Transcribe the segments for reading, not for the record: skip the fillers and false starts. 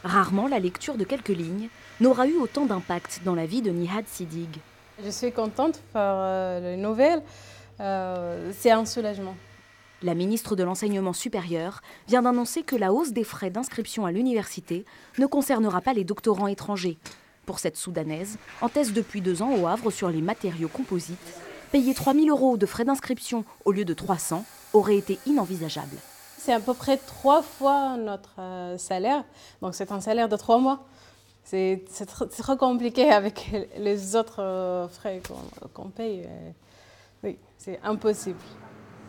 Rarement la lecture de quelques lignes n'aura eu autant d'impact dans la vie de Nihad Siddig. Je suis contente par les nouvelles, c'est un soulagement. La ministre de l'Enseignement supérieur vient d'annoncer que la hausse des frais d'inscription à l'université ne concernera pas les doctorants étrangers. Pour cette Soudanaise, en thèse depuis 2 ans au Havre sur les matériaux composites, payer 3 000 € de frais d'inscription au lieu de 300 aurait été inenvisageable. C'est à peu près 3 fois notre salaire, donc c'est un salaire de 3 mois. C'est trop compliqué avec les autres frais qu'on paye. Oui, c'est impossible.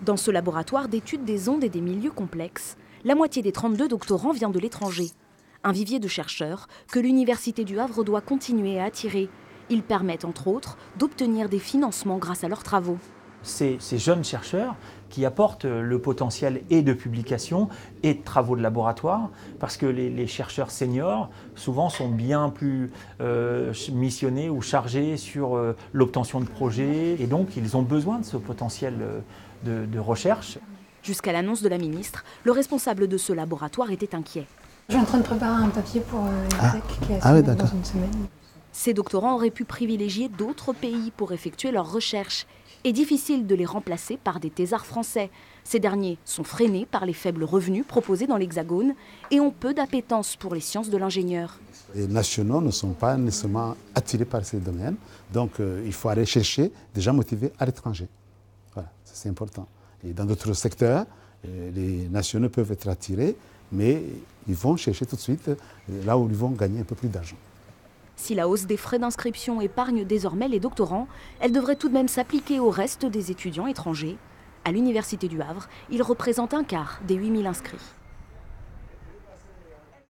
Dans ce laboratoire d'études des ondes et des milieux complexes, la moitié des 32 doctorants vient de l'étranger. Un vivier de chercheurs que l'Université du Havre doit continuer à attirer. Ils permettent entre autres d'obtenir des financements grâce à leurs travaux. Ces jeunes chercheurs qui apportent le potentiel et de publication et de travaux de laboratoire, parce que les chercheurs seniors souvent sont bien plus missionnés ou chargés sur l'obtention de projets, et donc ils ont besoin de ce potentiel de recherche. Jusqu'à l'annonce de la ministre, le responsable de ce laboratoire était inquiet. Je suis en train de préparer un papier pour l'ESSEC qui est soumis dans une semaine. Ces doctorants auraient pu privilégier d'autres pays pour effectuer leurs recherches. Et difficile de les remplacer par des thésards français. Ces derniers sont freinés par les faibles revenus proposés dans l'Hexagone et ont peu d'appétence pour les sciences de l'ingénieur. Les nationaux ne sont pas nécessairement attirés par ces domaines, donc il faut aller chercher des gens motivés à l'étranger. Voilà, c'est important. Et dans d'autres secteurs, les nationaux peuvent être attirés, mais ils vont chercher tout de suite là où ils vont gagner un peu plus d'argent. Si la hausse des frais d'inscription épargne désormais les doctorants, elle devrait tout de même s'appliquer au reste des étudiants étrangers. À l'Université du Havre, ils représentent un quart des 8 000 inscrits.